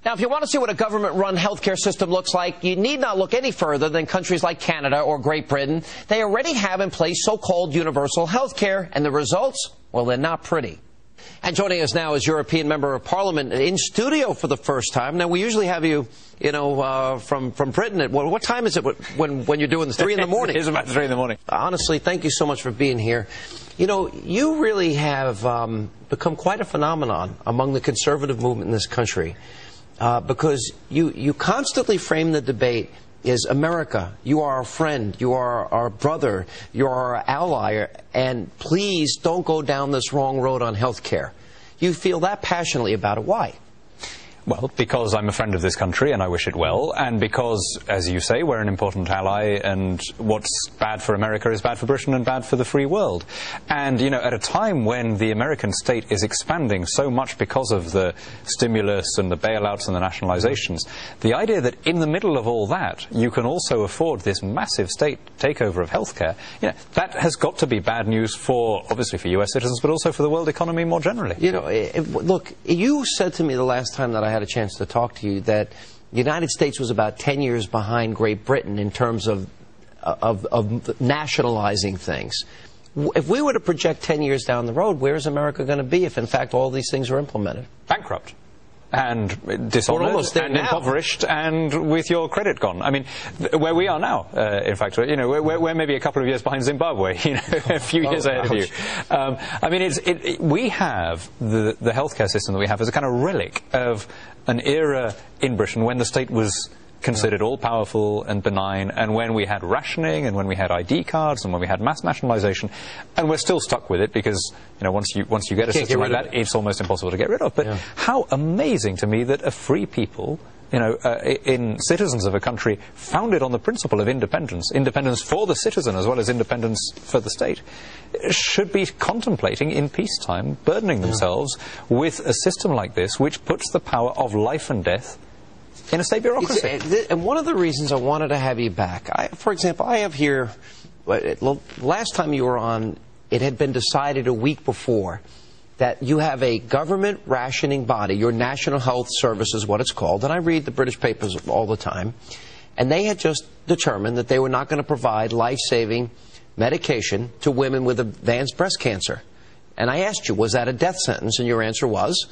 Now, if you want to see what a government-run healthcare system looks like, you need not look any further than countries like Canada or Great Britain. They already have in place so-called universal healthcare, and the results, well, they're not pretty. And joining us now is European Member of Parliament in studio for the first time. Now, we usually have you, from Britain. At what time is it when you're doing this? 3 in the morning. It is about 3 in the morning. Honestly, thank you so much for being here. You know, you really have become quite a phenomenon among the conservative movement in this country because you constantly frame the debate is America, you are our friend, you are our brother, you are our ally, and please don't go down this wrong road on health care. You feel that passionately about it. Why? Well, because I'm a friend of this country and I wish it well, and because, as you say, we're an important ally, and what's bad for America is bad for Britain and bad for the free world. And, you know, at a time when the American state is expanding so much because of the stimulus and the bailouts and the nationalizations, the idea that in the middle of all that you can also afford this massive state takeover of healthcare, you know, that has got to be bad news for, obviously, for US citizens, but also for the world economy more generally. You know, look, you said to me the last time that I had a chance to talk to you that the United States was about 10 years behind Great Britain in terms of nationalizing things. If we were to project 10 years down the road, where is America going to be if, in fact, all these things are implemented? Bankrupt. And dishonored and impoverished and with your credit gone. I mean, where we are now, in fact, you know, we're maybe a couple of years behind Zimbabwe, you know, a few years ahead of you. I mean, we have the healthcare system that we have as a kind of relic of an era in Britain when the state was considered all-powerful and benign, and when we had rationing, and when we had ID cards, and when we had mass nationalisation, and we're still stuck with it because, you know, once you get a system like that, it's almost impossible to get rid of. But how amazing to me that a free people, you know, in citizens of a country founded on the principle of independence for the citizen as well as independence for the state, should be contemplating in peacetime burdening themselves with a system like this, which puts the power of life and death in a state bureaucracy. And one of the reasons I wanted to have you back, for example, I have here, last time you were on, it had been decided a week before that you have a government rationing body, your National Health Service is what it's called, and I read the British papers all the time, and they had just determined that they were not going to provide life-saving medication to women with advanced breast cancer. And I asked you, was that a death sentence? And your answer was?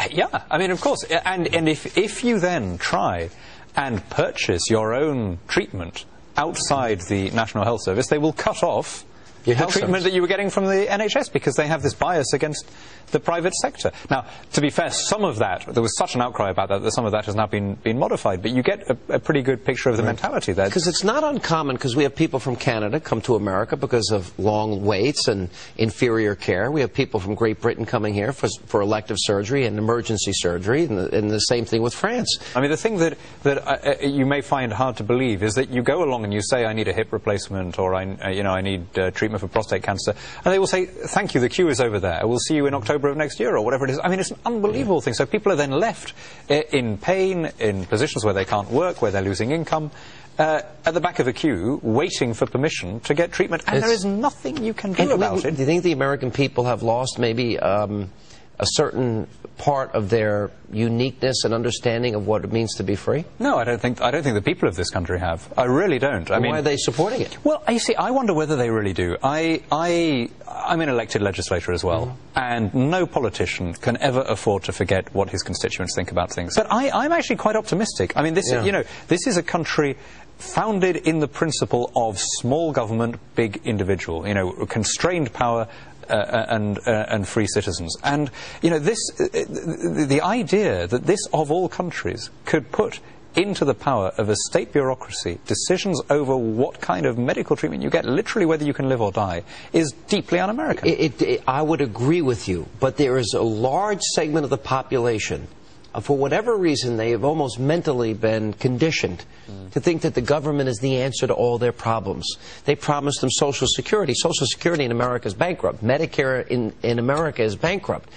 Yeah, I mean, of course. And if you then try and purchase your own treatment outside the National Health Service, they will cut off the treatment that you were getting from the NHS because they have this bias against the private sector. Now, to be fair, some of that, there was such an outcry about that some of that has now been modified, but you get a pretty good picture of the mentality there. Because it's not uncommon, because we have people from Canada come to America because of long waits and inferior care. We have people from Great Britain coming here for elective surgery and emergency surgery, and the same thing with France. I mean, the thing that you may find hard to believe is that you go along and you say, I need a hip replacement, or I need treatment for prostate cancer, and they will say, thank you, the queue is over there. We'll see you in October of next year, or whatever it is. I mean, it's an unbelievable thing. So people are then left in pain, in positions where they can't work, where they're losing income, at the back of a queue, waiting for permission to get treatment, and there is nothing you can do about it. Do you think the American people have lost maybe a certain part of their uniqueness and understanding of what it means to be free? No, I don't think the people of this country have. I really don't. I mean, why are they supporting it? Well, you see, I wonder whether they really do. I'm an elected legislator as well, and no politician can ever afford to forget what his constituents think about things. But I'm actually quite optimistic. I mean, this is a country founded in the principle of small government, big individual, you know, constrained power, and free citizens. And, you know, the idea that this, of all countries, could put into the power of a state bureaucracy decisions over what kind of medical treatment you get, literally whether you can live or die, is deeply un-American. I would agree with you, but there is a large segment of the population, for whatever reason, they have almost mentally been conditioned to think that the government is the answer to all their problems. They promised them Social Security. Social Security in America is bankrupt. Medicare in America is bankrupt.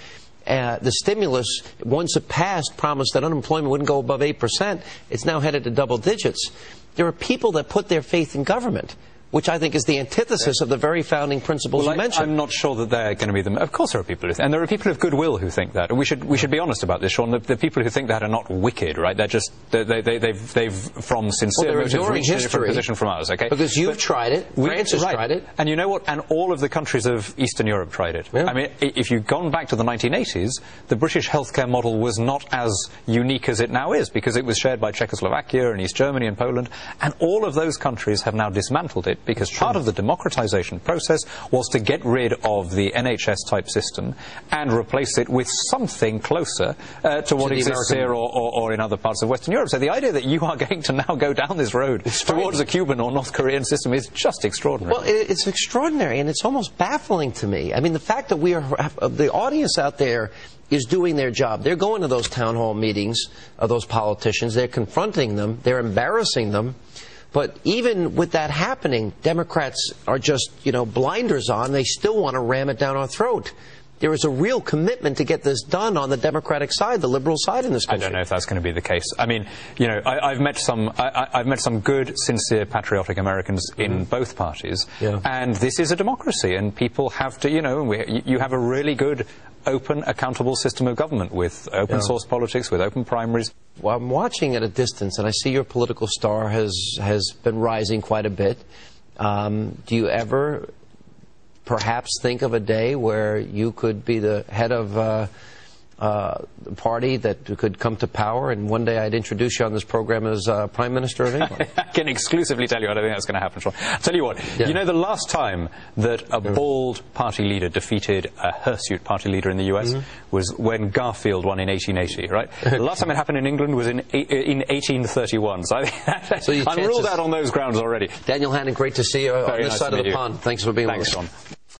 The stimulus, once it passed, promised that unemployment wouldn't go above 8%. It's now headed to double digits. There are people that put their faith in government. which I think is the antithesis of the very founding principles you mentioned. I'm not sure that they're going to be them. Of course there are people and there are people of goodwill who think that. And we should be honest about this, Sean. The people who think that are not wicked, right? They're just, they've from sincere motives reached a different position from ours, okay? Because you've tried it, France has tried it. And you know what? And all of the countries of Eastern Europe tried it. Yeah. I mean, if you've gone back to the 1980s, the British healthcare model was not as unique as it now is, because it was shared by Czechoslovakia and East Germany and Poland, and all of those countries have now dismantled it, because part of the democratization process was to get rid of the NHS-type system and replace it with something closer to what exists here or in other parts of Western Europe. So the idea that you are going to now go down this road towards a Cuban or North Korean system is just extraordinary. Well, it's extraordinary, and it's almost baffling to me. I mean, the fact that the audience out there is doing their job. They're going to those town hall meetings of those politicians. They're confronting them. They're embarrassing them. But even with that happening, Democrats are just, blinders on. They still want to ram it down our throat. There is a real commitment to get this done on the Democratic side, the liberal side in this country. I don't know if that's going to be the case. I mean, I've met some good, sincere, patriotic Americans in both parties, and this is a democracy, and people have to, you have a really good, open, accountable system of government with open source politics, with open primaries. Well, I'm watching at a distance, and I see your political star has been rising quite a bit. Do you ever perhaps think of a day where you could be the head of the party that could come to power, and one day I'd introduce you on this program as Prime Minister of England? I can exclusively tell you I don't think that's going to happen, Sean. I'll tell you what, the last time that a bald party leader defeated a hirsute party leader in the US was when Garfield won in 1880, right? The last time it happened in England was in 1831, so I'm ruled out on those grounds already. Daniel Hannan, great to see you on this side of the pond. Thanks for being with us. Thanks, Sean.